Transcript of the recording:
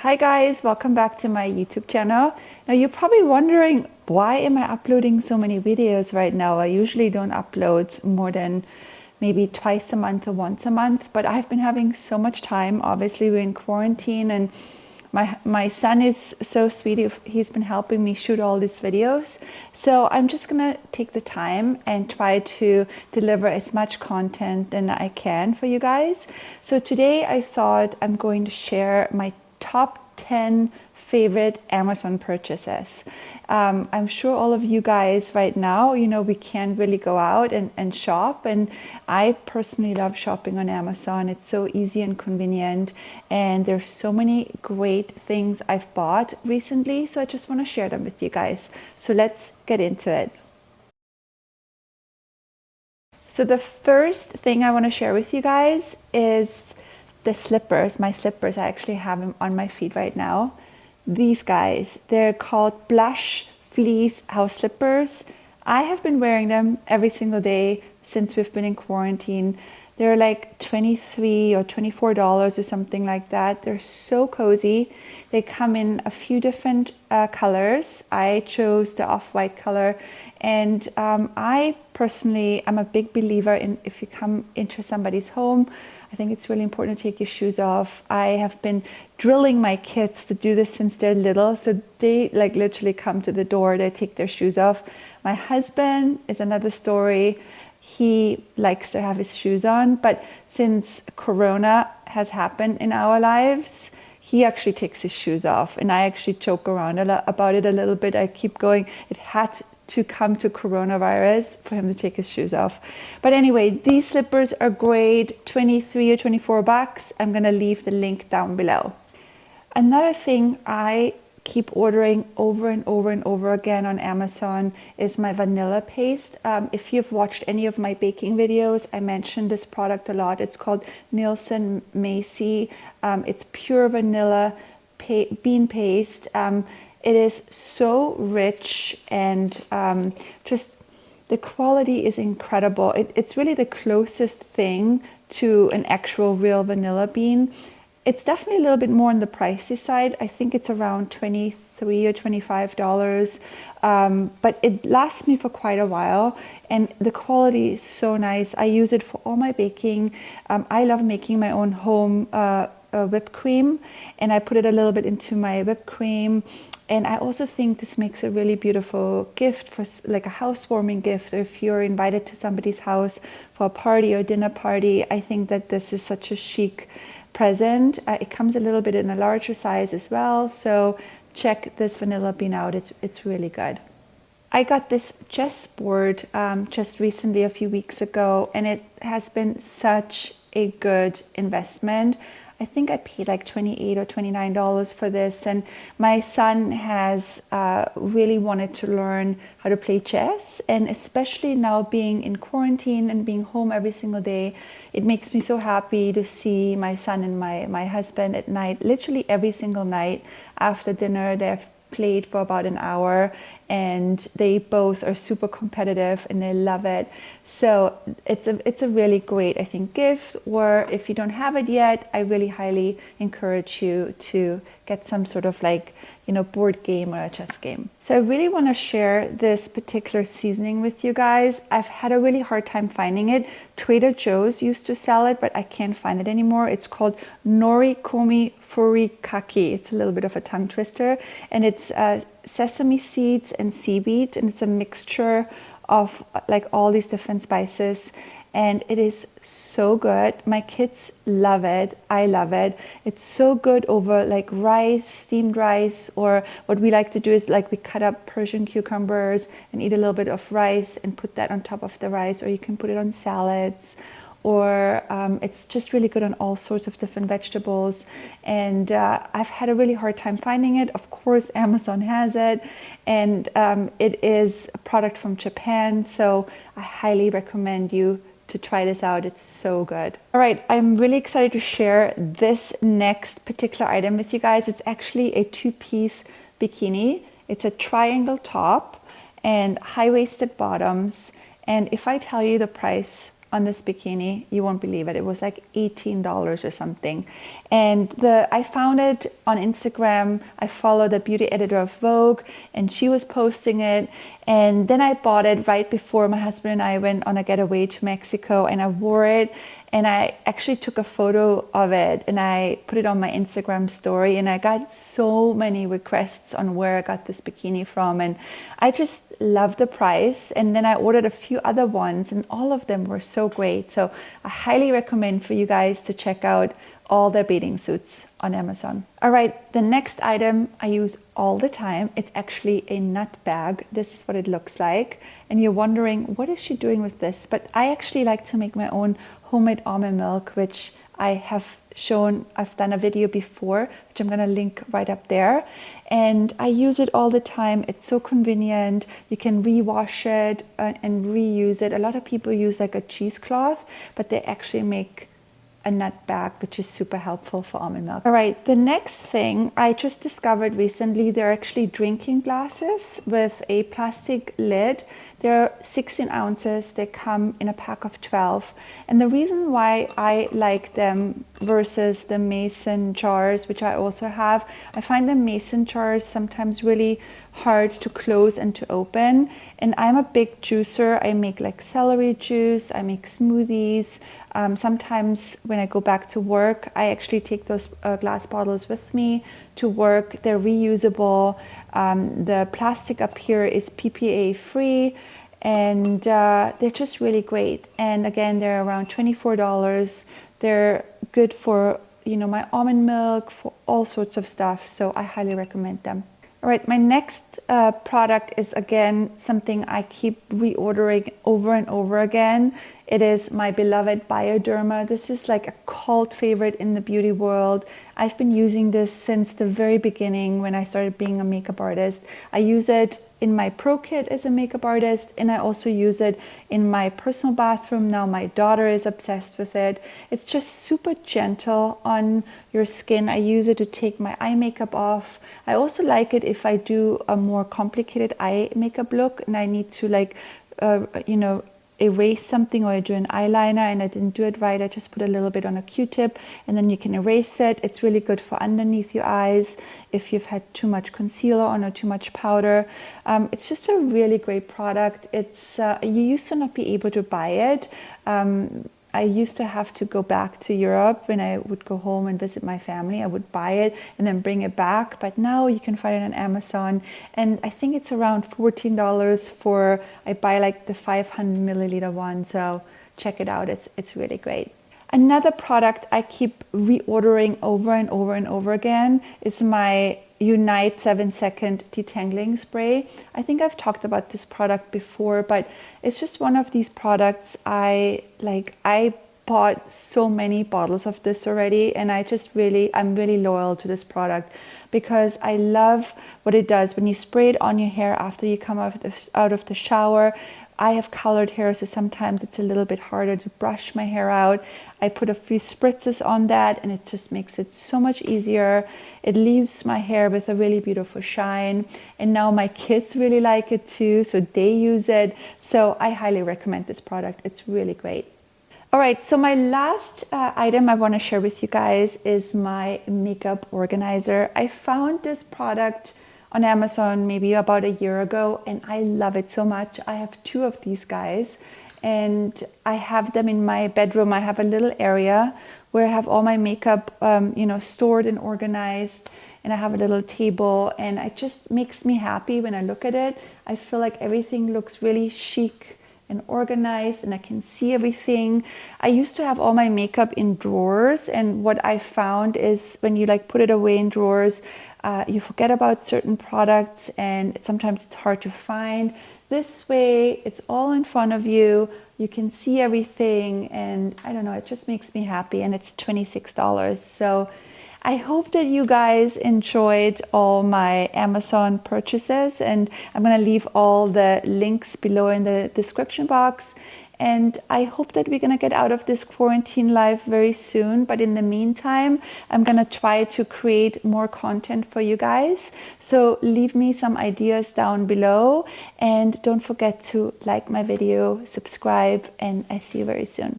Hi guys, welcome back to my YouTube channel. Now you're probably wondering, why am I uploading so many videos right now? I usually don't upload more than maybe twice a month or once a month, but I've been having so much time. Obviously we're in quarantine and my son is so sweet. He's been helping me shoot all these videos. So I'm just gonna take the time and try to deliver as much content than I can for you guys. So today I thought I'm going to share my top 10 favorite Amazon purchases. I'm sure all of you guys right now, we can't really go out and shop. And I personally love shopping on Amazon. It's so easy and convenient. And there's so many great things I've bought recently. So I just want to share them with you guys. So let's get into it. So the first thing I want to share with you guys is the slippers. My slippers, I actually have them on my feet right now. These guys, they're called plush fleece house slippers. I have been wearing them every single day since we've been in quarantine. They're like $23 or $24 or something like that. They're so cozy. They come in a few different colors. I chose the off-white color, and I personally am a big believer in, if you come into somebody's home, I think it's really important to take your shoes off. I have been drilling my kids to do this since they're little. So they like literally come to the door, they take their shoes off. My husband is another story. He likes to have his shoes on, but since Corona has happened in our lives, he actually takes his shoes off. And I actually joke around about it a little bit. I keep going, it had to come to coronavirus for him to take his shoes off. But anyway, these slippers are great, 23 or 24 bucks. I'm gonna leave the link down below. Another thing I keep ordering over and over and over again on Amazon is my vanilla paste. If you've watched any of my baking videos, I mentioned this product a lot. It's called Nielsen Massey. It's pure vanilla bean paste. It is so rich and just the quality is incredible. It's really the closest thing to an actual real vanilla bean. It's definitely a little bit more on the pricey side. I think it's around $23 or $25, but it lasts me for quite a while and the quality is so nice. I use it for all my baking. I love making my own home whipped cream, and I put it a little bit into my whipped cream. And I also think this makes a really beautiful gift for like a housewarming gift, or if you're invited to somebody's house for a party or dinner party. I think that this is such a chic present. It comes a little bit in a larger size as well. So check this vanilla bean out. It's really good. I got this chessboard just recently, a few weeks ago, and it has been such a good investment. I think I paid like $28 or $29 for this, and my son has really wanted to learn how to play chess, and especially now being in quarantine and being home every single day, it makes me so happy to see my son and my husband at night, literally every single night after dinner. They've played for about an hour and they both are super competitive and they love it. So it's a really great, I think, gift. Or if you don't have it yet, I really highly encourage you to get some sort of like, board game or a chess game. So I really want to share this particular seasoning with you guys. I've had a really hard time finding it. Trader Joe's used to sell it, but I can't find it anymore. It's called Nori Komi Furikake. It's a little bit of a tongue twister, and it's sesame seeds and seaweed, and it's a mixture of like all these different spices, and it is so good. My kids love it. I love it. It's so good over like rice, steamed rice, or what we like to do is like we cut up Persian cucumbers and eat a little bit of rice and put that on top of the rice, or you can put it on salads, or it's just really good on all sorts of different vegetables. And I've had a really hard time finding it. Of course, Amazon has it, and it is a product from Japan, so I highly recommend you to try this out. It's so good. All right, I'm really excited to share this next particular item with you guys. It's actually a two-piece bikini. It's a triangle top and high-waisted bottoms. And if I tell you the price on this bikini. You won't believe it. It was like $18 or something. And I found it on Instagram. I follow the beauty editor of Vogue, and she was posting it. And then I bought it right before my husband and I went on a getaway to Mexico, and I wore it. And I actually took a photo of it and I put it on my Instagram story, and I got so many requests on where I got this bikini from, and I just love the price. And then I ordered a few other ones, and all of them were so great. So I highly recommend for you guys to check out all their bathing suits on Amazon. All right, the next item I use all the time. It's actually a nut bag. This is what it looks like. And you're wondering, what is she doing with this? But I actually like to make my own homemade almond milk, which I have shown. I've done a video before, which I'm gonna link right up there. And I use it all the time. It's so convenient. You can rewash it and reuse it. A lot of people use like a cheesecloth, but they actually make a nut bag, which is super helpful for almond milk. All right, the next thing I just discovered recently, they're actually drinking glasses with a plastic lid. They're 16 ounces. They come in a pack of 12. And the reason why I like them versus the mason jars, which I also have, I find the mason jars sometimes really hard to close and to open. And I'm a big juicer. I make like celery juice, I make smoothies. Sometimes when I go back to work, I actually take those glass bottles with me to work. They're reusable. The plastic up here is PPA free, and they're just really great. And again, they're around $24. They're good for, you know, my almond milk, for all sorts of stuff. So I highly recommend them. All right, my next product is again something I keep reordering over and over again. It is my beloved Bioderma. This is like a cult favorite in the beauty world. I've been using this since the very beginning when I started being a makeup artist. I use it in my pro kit as a makeup artist, and I also use it in my personal bathroom. Now my daughter is obsessed with it. It's just super gentle on your skin. I use it to take my eye makeup off. I also like it if I do a more complicated eye makeup look and I need to like, you know, erase something, or I do an eyeliner and I didn't do it right. I just put a little bit on a Q-tip and then you can erase it. It's really good for underneath your eyes if you've had too much concealer on or too much powder. It's just a really great product. It's you used to not be able to buy it. I used to have to go back to Europe when I would go home and visit my family. I would buy it and then bring it back. But now you can find it on Amazon. And I think it's around $14 for, I buy like the 500 milliliter one. So check it out. It's really great. Another product I keep reordering over and over and over again is my Unite 7-second Detangling Spray. I think I've talked about this product before, but it's just one of these products I bought so many bottles of this already, and I'm really loyal to this product because I love what it does when you spray it on your hair after you come out of the shower. I have colored hair, so sometimes it's a little bit harder to brush my hair out. I put a few spritzes on that and it just makes it so much easier. It leaves my hair with a really beautiful shine. And now my kids really like it too, so they use it. So I highly recommend this product. It's really great. All right, so my last item I want to share with you guys is my makeup organizer. I found this product on Amazon maybe about a year ago, and I love it so much. I have 2 of these guys, and I have them in my bedroom. I have a little area where I have all my makeup, stored and organized, and I have a little table, and it just makes me happy when I look at it. I feel like everything looks really chic and organized, and I can see everything. I used to have all my makeup in drawers, and what I found is when you like put it away in drawers, you forget about certain products, and sometimes it's hard to find. This way, it's all in front of you. You can see everything, and I don't know, it just makes me happy, and it's $26. So I hope that you guys enjoyed all my Amazon purchases, and I'm going to leave all the links below in the description box. And I hope that we're gonna get out of this quarantine life very soon. But in the meantime, I'm gonna try to create more content for you guys. So leave me some ideas down below, and don't forget to like my video, subscribe, and I see you very soon.